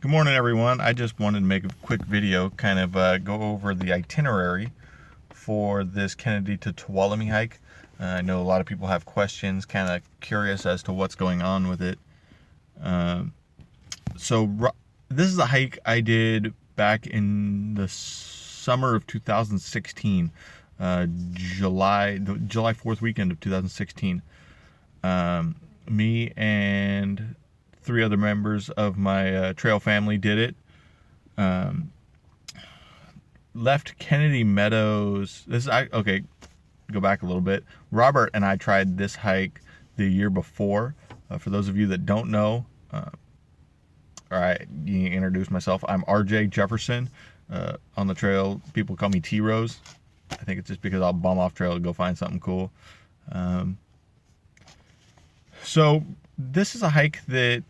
Good morning, everyone. I just wanted to make a quick video, kind of go over the itinerary for this Kennedy to Tuolumne hike. I know a lot of people have questions, kind of curious as to what's going on with it. Um, this is a hike I did back in the summer of 2016, the July 4th weekend of 2016. Me and three other members of my trail family did it. Left Kennedy Meadows. Okay. Go back a little bit. Robert and I tried this hike the year before. For those of you that don't know, all right, you introduce myself. I'm RJ Jefferson. On the trail, people call me T Rose. I think it's just because I'll bum off trail to go find something cool. So this is a hike that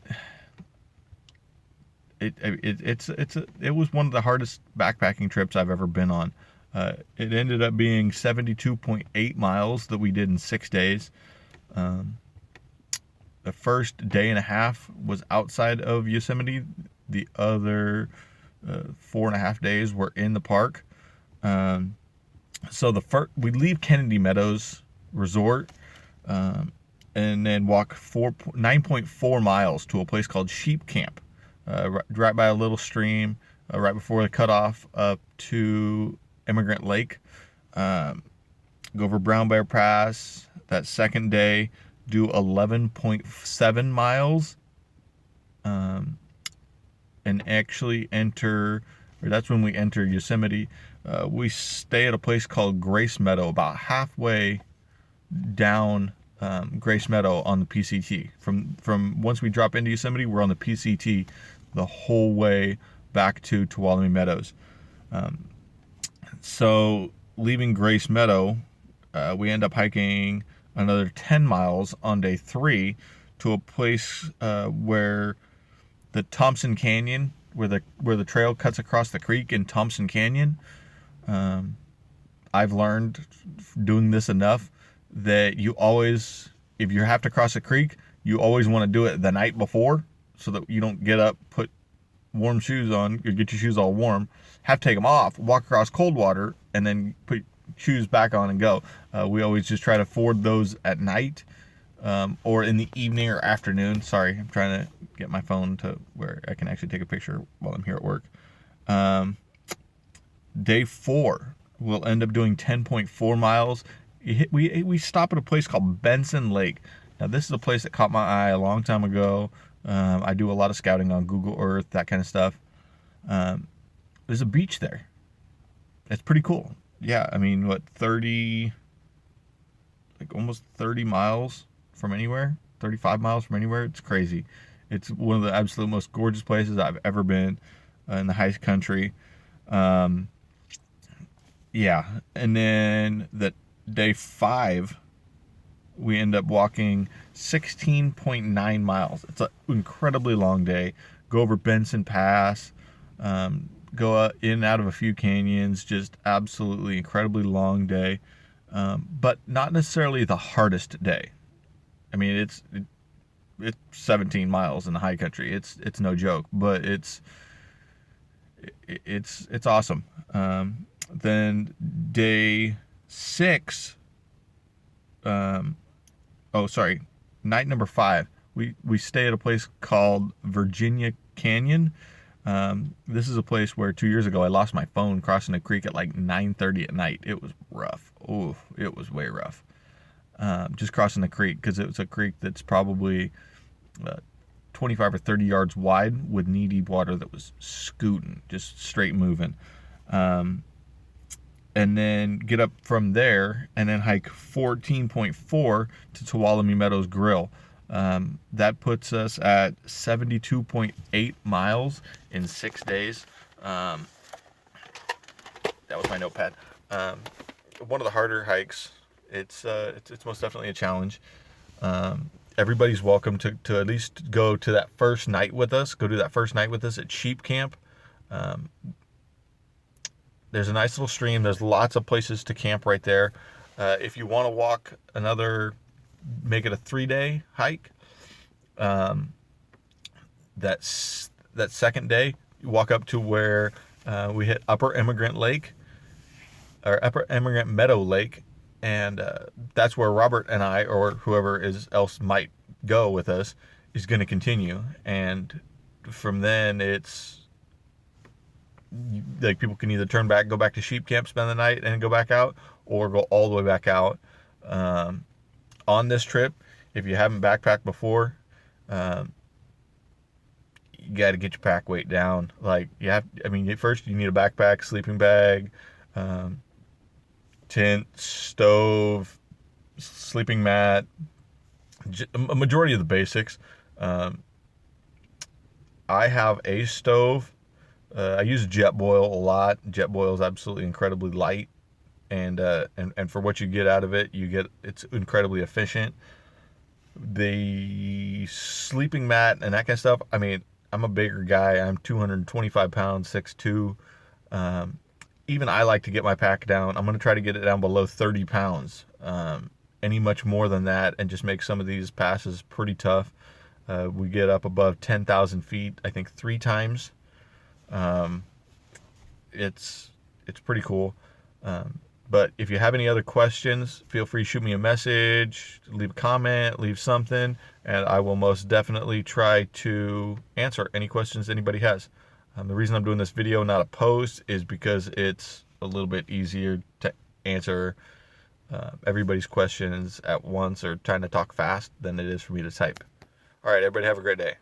it was one of the hardest backpacking trips I've ever been on. It ended up being 72.8 miles that we did in 6 days. The first day and a half was outside of Yosemite. The other 4.5 days were in the park. So we leave Kennedy Meadows Resort, and then walk 9.4 miles to a place called Sheep Camp, right by a little stream, right before the cutoff up to Immigrant Lake. Go over Brown Bear Pass. That second day, do 11.7 miles, and actually that's when we enter Yosemite. We stay at a place called Grace Meadow, about halfway down Grace Meadow on the PCT. From once we drop into Yosemite, we're on the PCT the whole way back to Tuolumne Meadows. So leaving Grace Meadow, we end up hiking another 10 miles on day 3 to a place where the Thompson Canyon, where the trail cuts across the creek in Thompson Canyon. I've learned doing this enough that you always, if you have to cross a creek, you always want to do it the night before so that you don't get up, put warm shoes on, or get your shoes all warm, have to take them off, walk across cold water, and then put shoes back on and go. We always just try to ford those at night, or in the evening or afternoon. Sorry, I'm trying to get my phone to where I can actually take a picture while I'm here at work. Day 4, we'll end up doing 10.4 miles. We stop at a place called Benson Lake. Now, this is a place that caught my eye a long time ago. I do a lot of scouting on Google Earth, that kind of stuff. There's a beach there. It's pretty cool. Yeah, I mean, almost 30 miles from anywhere, 35 miles from anywhere. It's crazy. It's one of the absolute most gorgeous places I've ever been in the high country. Yeah, and then day 5, we end up walking 16.9 miles. It's an incredibly long day. Go over Benson Pass, go in and out of a few canyons, just absolutely incredibly long day, but not necessarily the hardest day. I mean, it's 17 miles in the high country. It's no joke, but it's awesome. Then day 6, night number 5, we stay at a place called Virginia Canyon. This is a place where 2 years ago I lost my phone crossing a creek at like 9:30 at night. It was rough. Oh, it was way rough. Just crossing the creek, because it was a creek that's probably 25 or 30 yards wide with knee-deep water that was scooting, just straight moving. And then get up from there and then hike 14.4 to Tuolumne Meadows Grill. That puts us at 72.8 miles in 6 days. That was my notepad. One of the harder hikes. It's most definitely a challenge. Everybody's welcome to at least go to that first night with us. Go do that first night with us at Sheep Camp. There's a nice little stream. There's lots of places to camp right there. If you want to walk make it a 3-day hike, that second day, you walk up to where we hit Upper Immigrant Lake, or Upper Immigrant Meadow Lake, and that's where Robert and I, or whoever else might go with us, is going to continue. And from then, it's like people can either turn back, go back to sheep camp, spend the night, and go back out, or go all the way back out. On this trip, if you haven't backpacked before, you got to get your pack weight down. Like first you need a backpack, sleeping bag, tent, stove, sleeping mat, a majority of the basics. I have a stove. I use Jetboil a lot. Jetboil is absolutely incredibly light, and for what you get out of it, it's incredibly efficient. The sleeping mat and that kind of stuff. I mean, I'm a bigger guy. I'm 225 pounds, 6'2". Even I like to get my pack down. I'm going to try to get it down below 30 pounds. Any much more than that, and just make some of these passes pretty tough. We get up above 10,000 feet, I think 3 times. It's pretty cool. But if you have any other questions, feel free to shoot me a message, leave a comment, leave something, and I will most definitely try to answer any questions anybody has. The reason I'm doing this video, not a post, is because it's a little bit easier to answer everybody's questions at once or trying to talk fast than it is for me to type. All right, everybody have a great day.